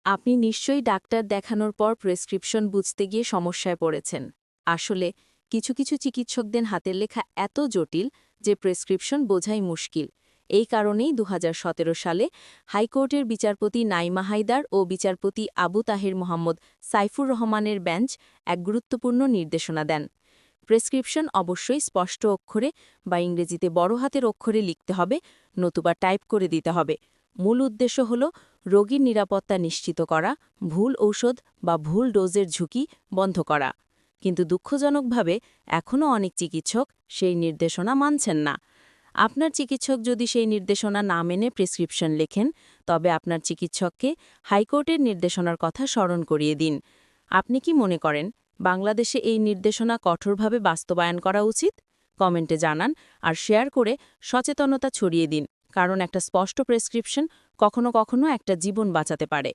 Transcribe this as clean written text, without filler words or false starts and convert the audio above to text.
আপনি নিশ্চয়ই ডাক্তার দেখানোর পর প্রেসক্রিপশন বুঝতে গিয়ে সমস্যায় পড়েছেন। আসলে কিছু কিছু চিকিৎসকদের হাতের লেখা এত জটিল যে প্রেসক্রিপশন বোঝাই মুশকিল। এই কারণেই ২০১৭ সালে হাইকোর্টের বিচারপতি নাইমা হায়দার ও বিচারপতি আবু তাহের মোহাম্মদ সাইফুর রহমানের বেঞ্চ এক গুরুত্বপূর্ণ নির্দেশনা দেন। প্রেসক্রিপশন অবশ্যই স্পষ্ট অক্ষরে বা ইংরেজিতে বড় হাতের অক্ষরে লিখতে হবে, নতুবা টাইপ করে দিতে হবে। মূল উদ্দেশ্য হল রোগীর নিরাপত্তা নিশ্চিত করা, ভুল ঔষধ বা ভুল ডোজের ঝুঁকি বন্ধ করা। কিন্তু দুঃখজনকভাবে এখনও অনেক চিকিৎসক সেই নির্দেশনা মানছেন না। আপনার চিকিৎসক যদি সেই নির্দেশনা না মেনে প্রেসক্রিপশন লেখেন, তবে আপনার চিকিৎসককে হাইকোর্টের নির্দেশনার কথা স্মরণ করিয়ে দিন। আপনি কি মনে করেন বাংলাদেশে এই নির্দেশনা কঠোরভাবে বাস্তবায়ন করা উচিত? কমেন্টে জানান আর শেয়ার করে সচেতনতা ছড়িয়ে দিন, কারণ একটা স্পষ্ট প্রেসক্রিপশন কখনো কখনো একটা জীবন বাঁচাতে পারে।